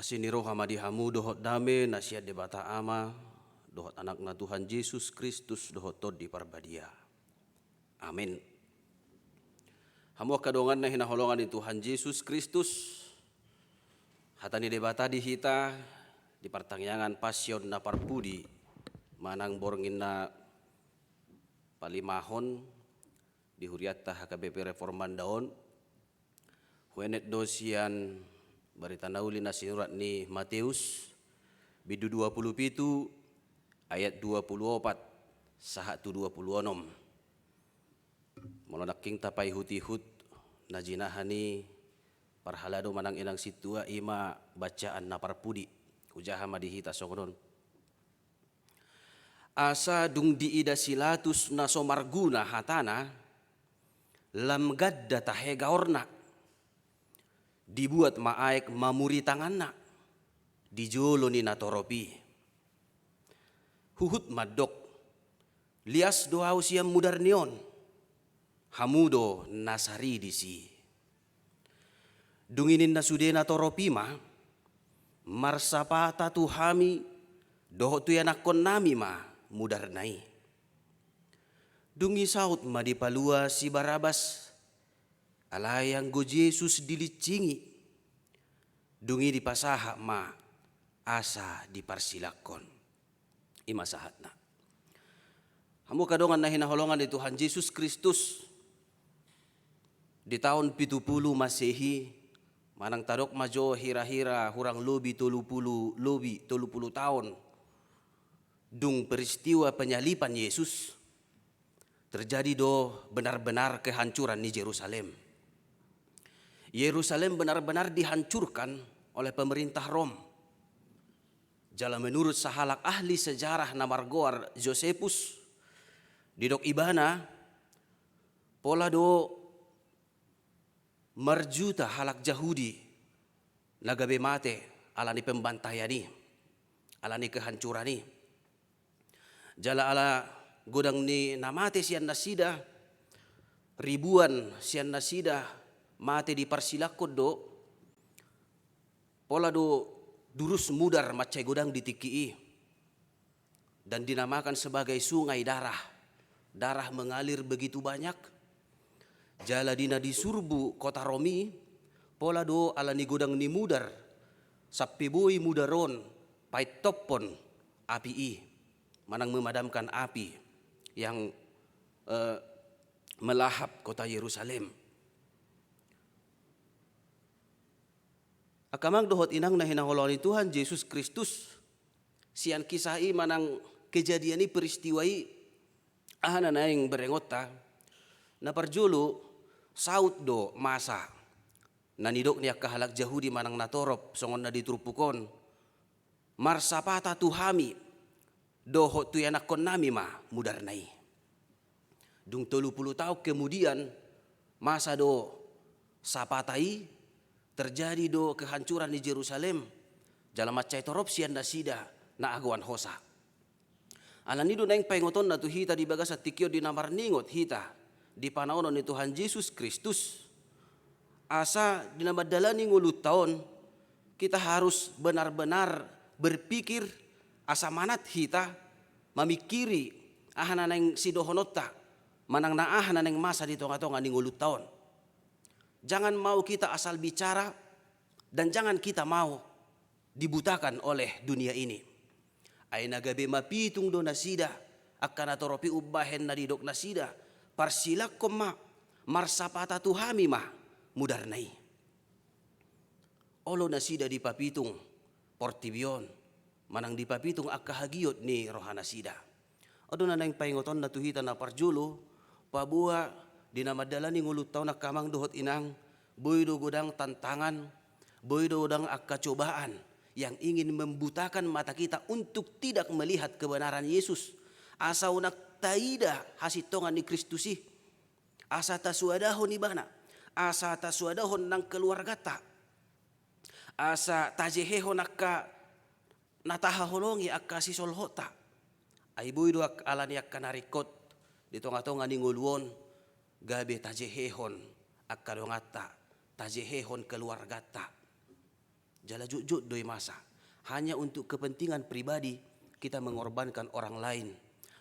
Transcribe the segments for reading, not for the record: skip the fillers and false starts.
Asini roh hamadi hamu dohot dame nasihat debata ama dohot anak na Tuhan Yesus Kristus dohot tod di parbadia. Amin. Hamu kadongan na hinaholongan di Tuhan Yesus Kristus. Hatani debata di hita di pertangyangan pasyon na parpudi manang borngin na palimahon di huriata HKBP Reforman daon. Huenet dosian berita nauli na sinurat ni Matius bidu 27 ayat 24 sahatu 26. Molonak king tapai hutihut na jinahani parhalado manang inang situa ima bacaan na parpudi ujaha madihita songonon. Asa dung diida silatus na somarguna hatana lam gadda tahegaorna dibuat maaek mamuri tanganna dijolo ni natoropi huhut madok lias doau siam mudar nion hamudo nasari disi dunginin nasude natoropi ma marsapata tuhami doho tuyanakon nami ma mudar nai dungi saut madipalua si Barabas alayang go Yesus dilicingi dungi dipasaha ma asa diparsilakon ima sahatna. Hamu kadongan na hinaholongan di Tuhan Yesus Kristus di tahun 70 Masehi manang tadok majo hira-hira hurang lobi 30 tahun dung peristiwa penyalipan Yesus terjadi do benar-benar kehancuran di Yerusalem. Yerusalem benar-benar dihancurkan oleh pemerintah Rom. Jala menurut sahalak ahli sejarah namargoar Josephus didok ibana pola do marjuta halak Yahudi nagabe mate alani pembantayani alani kehancurani. Jala ala godang ni namate sian nasida ribuan sian nasida mate di parsilakod do pola do durus mudar macai godang ditikii dan dinamakan sebagai sungai darah mengalir begitu banyak. Jala dina di surbu kota Romi pola do alani godang ni mudar sapiboi mudaron pait topon api manang memadamkan api yang melahap kota Yerusalem. Akamang dohot inang na hinaholoni Tuhan Yesus Kristus sian kisai manang kejadian ini peristiwai ahana naing berengota na parjulu saut do masa nanidok niya kahalak Yahudi manang natorop songon na diturupukon marsapata tuhami dohot tuyanakon nami ma mudar nai dung 30 tahun kemudian masa do sapatai terjadi do kehancuran di Yerusalem jala macai torop sian nasida na agawan hosa alanido naing paingoton na tu hita di bagas atikyo di namar ningot hita di panaonon ni Tuhan Yesus Kristus asa di namadalani ngulut taon kita harus benar-benar berpikir asa manat hita mamikiri ahana naing sidohonota manang na ahana naing masa di tonga-tonga ni ngulut taon. Jangan mau kita asal bicara dan jangan kita mau dibutakan oleh dunia ini. Ay nagabe mapitung do nasida akan atoropi ubahen na didok nasida parsilak koma marsapata tuhami ma mudar nai. Olo nasida di papitung portibion manang di papitung akahagiot ni rohana sida. Aduna nang paingoton na tuhita na parjulo pabua dinamadalani ngulut taon nakamang dohot inang boydo godang tantangan boydo godang cobaan yang ingin membutakan mata kita untuk tidak melihat kebenaran Yesus asa unak taida hasitongan ni Kristusi asa tasuadahon ibana asa tasuadahon nang keluargata asa tajehehon akka natahaholongi akka sisolhota ay boydo alani akka narikot di tonga-tonga ni nguluon gabe tajehehon akadongata tajehehon keluargata Jala jujut doi masa. Hanya untuk kepentingan pribadi kita mengorbankan orang lain.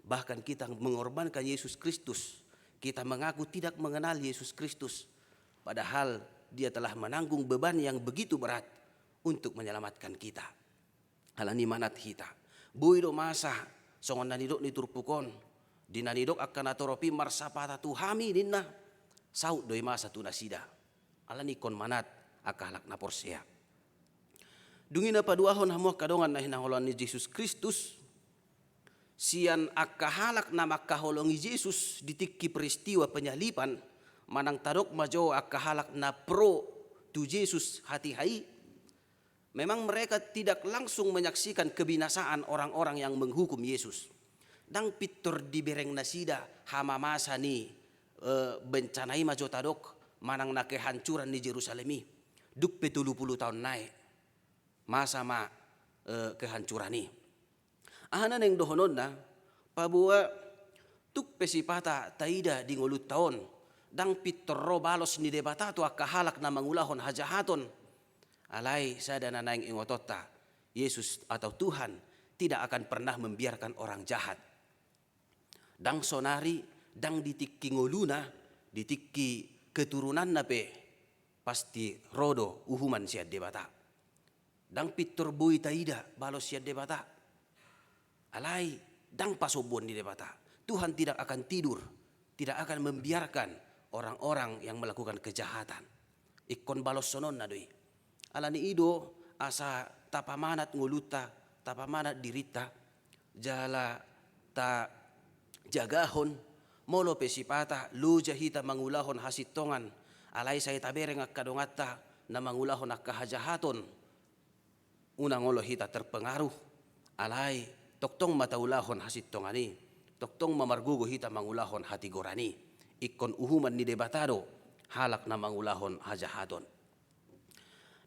Bahkan kita mengorbankan Yesus Kristus. Kita mengaku tidak mengenal Yesus Kristus. Padahal dia telah menanggung beban yang begitu berat untuk menyelamatkan kita. Alani manat kita. Buido masa songon nanidok ni turpukon. Dinanidok akan atoropi marsapata tuhami ninna. Saud doi masa tunasida. Alani kon manat akalak na porsea. Dungina paduahon hamuak kadongan na hinaholon ni Jesus Kristus. Sian akahalak na makaholongi Jesus ditikki peristiwa penyalipan. Manang tadok majo akahalak na pro tu Jesus hati hai. Memang mereka tidak langsung menyaksikan kebinasaan orang-orang yang menghukum Yesus. Dang pitur di bereng nasida hama masa ni bencanai majo tadok manang na kehancuran di Yerusalemi. Duk 70 tahun naik. Masa kehancuran ni. Ahanan yang dohonon na pabua tuk pesipata taida di ngulut tahun. Dang pitro balos ni debata tu akahalak na mangulahon hajahaton. Alai sadana naing ingotota. Yesus atau Tuhan tidak akan pernah membiarkan orang jahat. Dang sonari, dang ditikki nguluna, ditikki keturunan nape pasti rodo uhuman siat debata. Dang pitur bui taida balos siat debata. Alai dang pasobon di debata. Tuhan tidak akan tidur, tidak akan membiarkan orang-orang yang melakukan kejahatan. Ikon balos sonon nadoi. Alani ido asa tapamanat nguluta, tapamanat dirita, jala ta jagahon, molo pesipata, luja hita mangulahon hasitongan, alai saya tabereng akadongata na mangulahon akahajahaton. Unang olo hita terpengaruh, alai toktong mataulahon hasitongani, toktong mamargugo hita mangulahon hati gorani, ikon uhuman ni debatado, halak na mangulahon hajahaton.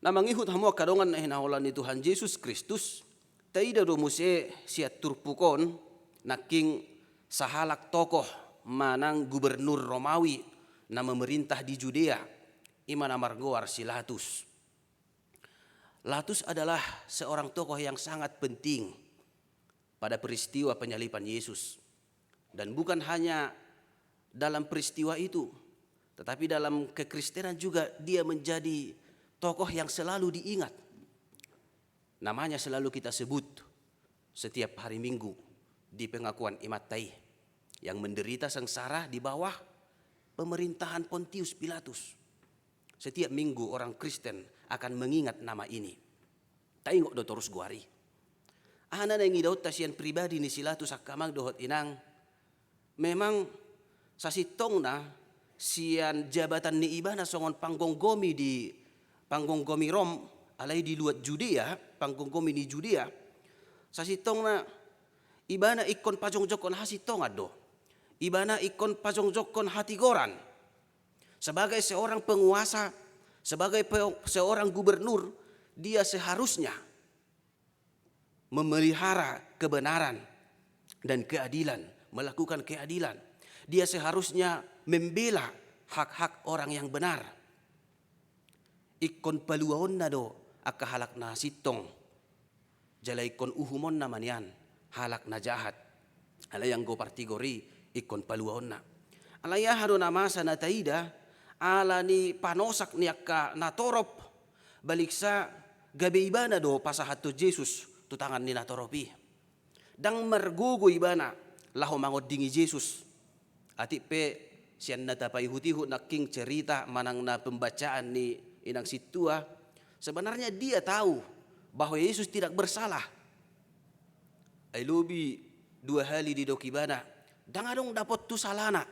Na mangihut hamo kadongan na hinaholan ni Tuhan Yesus Kristus, taida do muse siat turpukon naking sahalak tokoh manang gubernur Romawi na memerintah di Judea, imana margo Arsilatus. Latus adalah seorang tokoh yang sangat penting pada peristiwa penyalipan Yesus. Dan bukan hanya dalam peristiwa itu, tetapi dalam kekristenan juga dia menjadi tokoh yang selalu diingat. Namanya selalu kita sebut setiap hari Minggu di pengakuan Imat Tai yang menderita sengsara di bawah pemerintahan Pontius Pilatus. Setiap minggu orang Kristen akan mengingat nama ini. Taingok do terus guari. Ahana yang idaut tasian pribadi ni Silatus akamang dohot inang. Memang sasitong na sian jabatan ni ibana songon panggonggomi di panggonggomi Rom alai di luar Judea, panggonggomi di Judea. Sasitong na ibana ikon pajongjokon hasitong ado. Ibana ikon pajongjokon hatigoran. Sebagai seorang penguasa, sebagai seorang gubernur, dia seharusnya memelihara kebenaran dan keadilan, melakukan keadilan. Dia seharusnya membela hak-hak orang yang benar. Ikon paluahon na do akahalak na sitong. Jala ikon uhumon na manian, halak na jahat. Alayang go partigori ikon paluahon na. Alaya haro na masa na taida, ala ni panosak ni akka natorop balik sa gabi ibana do pasahato Jesus tutangan ni natoropi. Dang margugo ibana laho mangod dingi Jesus. Ati pe siyan natapay hutiho naking cerita manang na pembacaan ni inang situa. Sebenarnya dia tahu bahwa Yesus tidak bersalah. Ay lobi 2 hali di dokibana. Dang adong dapat tu salana.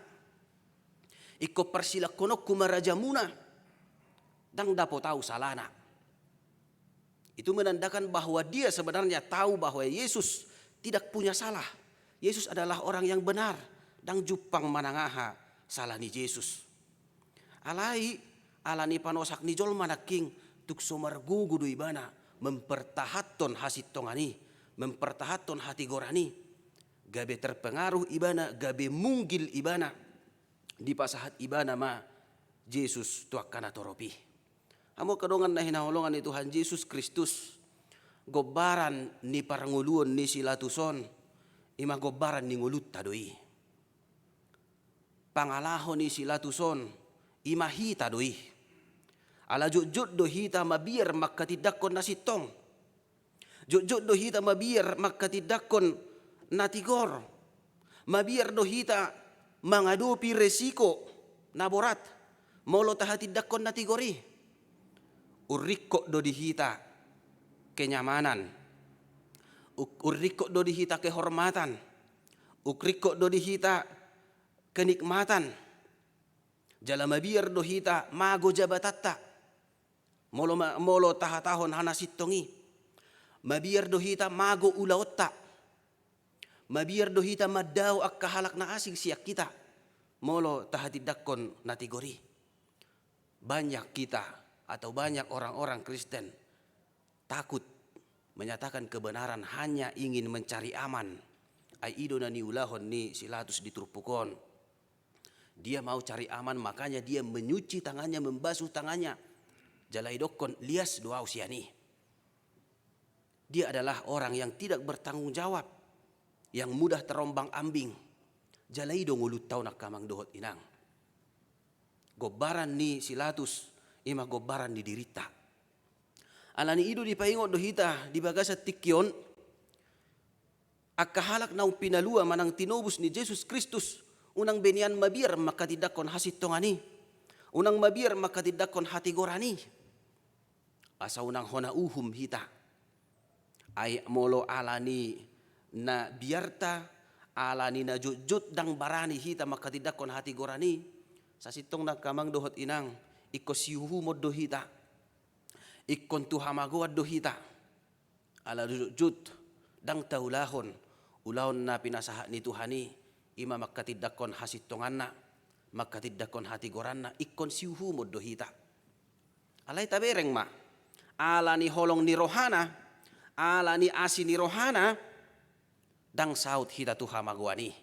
Iko persilakonok kumaraja muna. Dang dapo tahu salana. Itu menandakan bahwa dia sebenarnya tahu bahwa Yesus tidak punya salah. Yesus adalah orang yang benar. Dang jupang manangaha salah ni Yesus. Alai alani panosak ni jol manaking tuk somargugu du ibana. Mempertahaton hasitongani. Mempertahaton hati gorani. Gabe terpengaruh ibana. Gabe munggil ibana. Di pasahat ibana ma Yesus tuak kana toropi. Amo kadongan na hinaholongan ni Tuhan Yesus Kristus. Gobaran ni paranguluon ni sila tuson. Ima gobaran ni ngulut tadoi. Pangalahon ni sila tuson. Ima hita doi. Ala jujud do hita mabir makatidakon na sitong. Jujud do hita mabir makatidakon na tigor. Mabir do hita mangadupi resiko na borat. Molo tahatidakon na tigori. Uriko do dihita kenyamanan. Uriko do dihita kehormatan. Uriko do dihita kenikmatan. Jala mabir do hita mago jabatatta. Molo tahatahon hana sitongi. Mabir do hita mago ulaotta. Mabir do hita madaw ak kahalak na asing siyak kita. Molo tahatidakon na tigori. Banyak kita atau banyak orang-orang Kristen takut menyatakan kebenaran, hanya ingin mencari aman. Ai ido na niulahon ni silatus diturpukon. Dia mau cari aman, makanya dia menyuci tangannya, membasuh tangannya. Jalai dokon lias doa usiani. Dia adalah orang yang tidak bertanggung jawab, yang mudah terombang ambing. Jalai do ngulut tau nak kamang dohot inang. Gobaran ni silatus ima gobaran di dirita. Alani idu di paingot dohita di bagasa tikyon. Akahalak na pinalua manang tinubus ni Jesus Kristus. Unang benian mabir makatidakon hasit tongani. Unang mabir makatidakon hati gorani. Asa unang hona uhum hita. Ay molo alani na biarta, alani na jujut dang barani hita makatidakon hati gorani. Sa sitong nagkamang dohot inang, iko siyuhumod dohita. Ikon tuhamagawad dohita. Ala jujut dang taulahon. Ulahon na pinasaha ni Tuhani. Ima makatidakon hasitongan na. Makatidakon hati goran na. Ikon siyuhumod dohita. Alay tabereng ma. Ala ni holong ni rohana. Ala ni asi ni rohana. Dang saut hita tuhamagawani.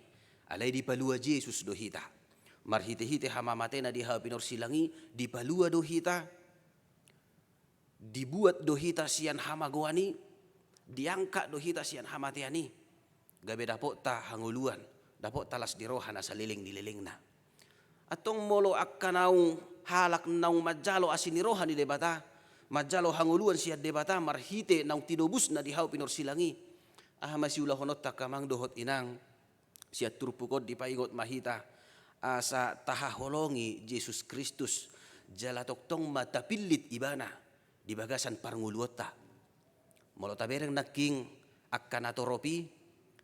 Alay di palua Jesus dohita. Marhite-hite hamamate na diha pinorsilangi, dipalua dohita, dibuat dohita sian hamagwani, diangkat dohita sian hamatiani. Gabe dapot ta hanguluan, dapot talas dirohana sa liling na. Atong molo akkanaung halak naung majalo asinirohan ni debata, majalo hanguluan sian debata, marhite naung tinubus na diha pinorsilangi. Masiula honot ta kamang dohot inang, siat turpukod dipaingot mahita. Asa tahaholongi Jesus Kristus jalatoktong matapilit ibana di bagasan parnguluota. Molo tabereng naking akkanatoropi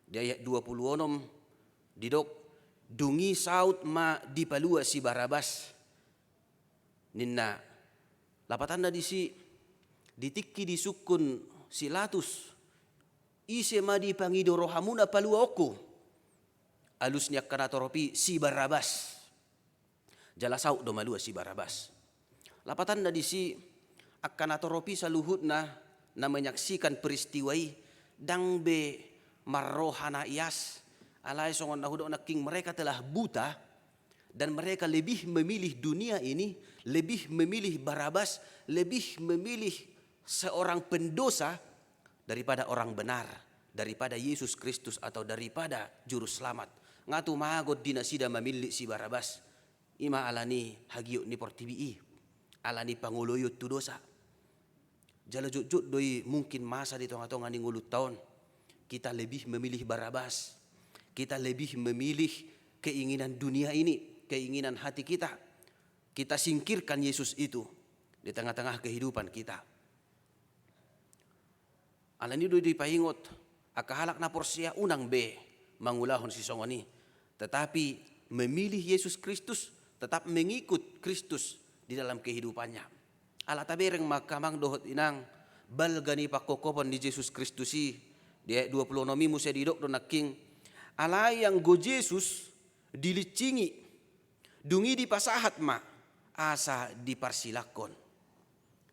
di ayat 26 didok dungi saut ma dipalua si Barabas ninna lapatan na disi ditikki disukun silatus ise ma di pangido rohamuna palua oku. Alusnya kanatoropi si Barabas. Jalasau do malua si Barabas. Lapatan na disi akkanatoropi sa luhut na menyaksikan peristiwai dang be marrohana ias. Alay songon nahudo naking mereka telah buta dan mereka lebih memilih dunia ini, lebih memilih Barabas, lebih memilih seorang pendosa daripada orang benar, daripada Yesus Kristus atau daripada juru selamat. Ngatu magot dinasida mamili si Barabas. Ima alani hagiyo ni portibii. Alani panguluyot tu dosa. Jala jujut doi mungkin masa di tengah-tengah ni ngulut tahun. Kita lebih memilih Barabas. Kita lebih memilih keinginan dunia ini. Keinginan hati kita. Kita singkirkan Yesus itu di tengah-tengah kehidupan kita. Alani doi dipaingot. Akahalak na porsia unang be mangulahon si songoni. Tetapi memilih Yesus Kristus, tetap mengikut Kristus di dalam kehidupannya. Ala tabereng makamang dohot inang balgani pakokopon di Yesus Kristusi di ayat 26 musa didok do naking ala yang go Yesus dilicingi dungi di pasahat ma asa diparsilakon.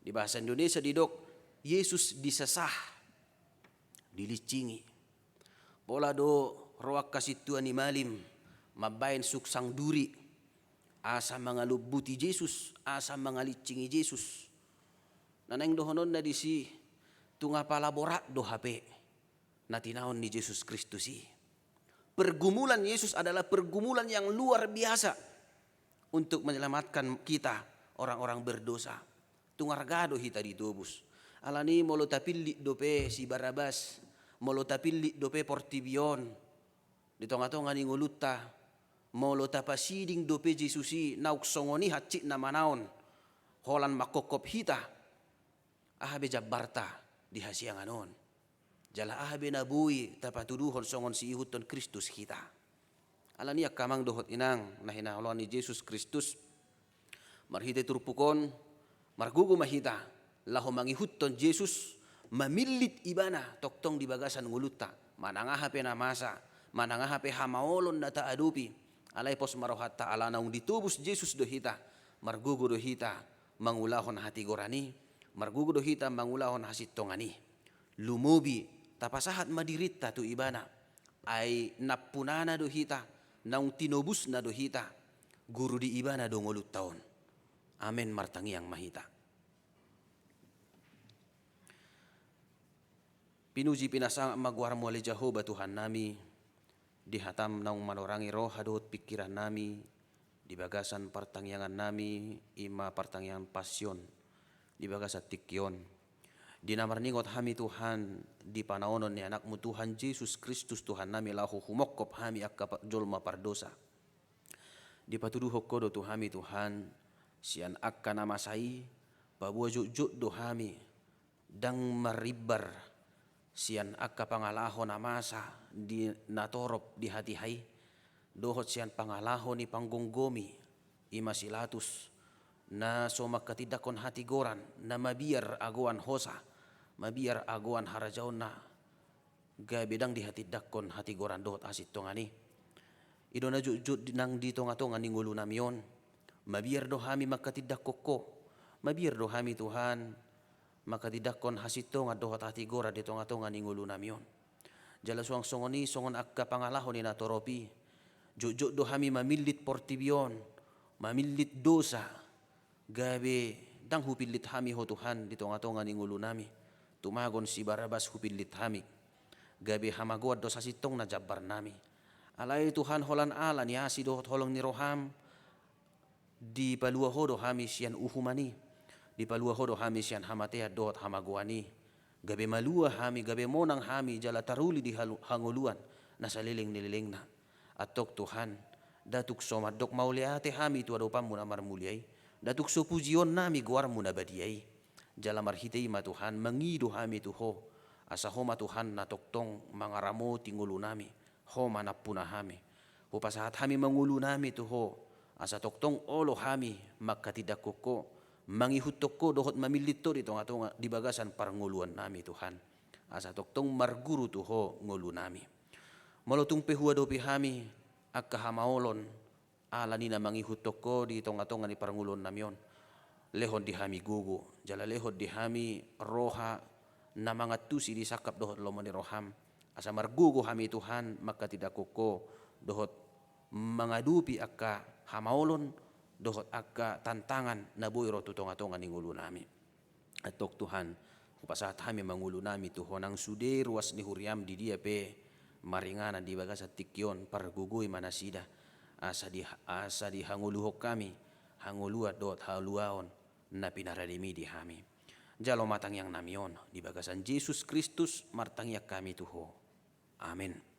Di bahasa Indonesia didok Yesus disesah dilicingi. Pola do roak kasituan ni malim mabain suksang duri asa mangalubuti Yesus, asa mangalicingi Yesus. Naneng dohonon na di si tunga palaborat do hape na tinaon ni Yesus Kristus si. Pergumulan Yesus adalah pergumulan yang luar biasa untuk menyelamatkan kita orang-orang berdosa. Tungargado hita ditubus. Alani molo tapilli dope si Barabas, molo tapilli dope Portibion, di tonga-tonga ni ngulutta, molo tapasiding dope Jesusi nauk songoni hacik na manaon, holan makokop hita, ahabe jabarta di hasianganon. Jala ahabe nabui tapatuduhon songon si ihuton Kristus kita. Alani kamang dohot inang nahinahulon ni Yesus Kristus, marhite turpukon, margugo mahita, laho mangihuton Yesus, mamilit ibana toktong di bagasan nguluta, manangahape na masa, manangahape hamaolon na taadupi, alay pos marohat taala naung ditubus Yesus dohita, margugo dohita, mangulahon hati gorani, margugo dohita mangulahon hasitongani, lumubi, tapasahat madirita tu ibana, ay napunana dohita, naung tinobus na dohita, guru di ibana do ngulut taon. Amen martangiang mahita. Pinuji pinasang magwar mo ali Jehovah Tuhan nami, dihatam naung manorangi roh hadot pikiran nami, di bagasan pertangyangan nami, ima pertangyangan pasyon, di bagasan tikyon. Dinamarningot hami Tuhan, di panaonon ni anakmu Tuhan Yesus Kristus Tuhan nami lahu humokop hami akka jolma pardosa. Di patuduhok kodo Tuhami Tuhan, sian akka namasai, pabuah juk do hami, dang maribar, sian akka pangalaho namasa di natorop di hati hai, dohot sian pangalaho ni panggonggomi, ima silatus, na somak katidakon hati goran, na mabiar aguan hosa, mabiar aguan harajaon na, gabedang di hati dakon hati goran dohot asit tongani. Ido na jujud nang di tonga-tonga ni ngulu namion, mabiar do hami makatidak koko, mabiar do hami Tuhan, makatidakon hasito nga dohot hati gora di tonga-tonga ni ngulu namion. Jala suang songoni songon akka pangalaho ni natoropi, jujud do hami mamilit Portibion, mamilit dosa, gabe dang hupilit hami ho Tuhan di tonga-tonga ni ngulu nami, tumagon si Barabas hupilit hami, gabe hamaguad dosa sitong na jabar nami. Alay Tuhan holan ala ni asi dohot holong ni roham, di palua hodo hami sian uhumani, di palua hodo hami sian hamatea dohot hamaguani, gabe malua hami, gabe monang hami jala taruli di hanguluan, nasa liling-nililing na. Atok Tuhan, datuk somat dok mauliate hami tu adopamu na marmuliay, datuk so pujion nami guarmu na badiay, jala marhitei ma Tuhan, mangido hami tuho, asa homa Tuhan na toktong mangaramo tingulu nami, ho manapuna hami, ho pasahat hami mangulu nami tuho, asa toktong olo hami makatidak koko, mangihutok ko dohot mamilito di tonga-tonga di bagasan parnguluan nami Tuhan, asa toktong marguru tuho ngulu nami. Molotung pehua dopi hami akka hamaolon ala nina mangihutok ko di tonga-tonga ni parnguluan namion, lehon di hami gugu, jala lehon di hami roha na mangatusi di sakap dohot lomoni roham, asa margugo hami Tuhan maka tidak koko dohot mengadupi akka hamaolon dohot akka tantangan na boyro tu tonga-tonga ni ngulu nami. Atok Tuhan kupasahat hami mangulu nami tuho nang sude ruas ni huriam di dia pe maringana di bagasa tikyon pargugui manasida asa di hanguluhok kami hangulua dohot haluaon na pinaradimi di hami. Jalo matang yang namion di bagasan Yesus Kristus martangyak kami tuho. Amin.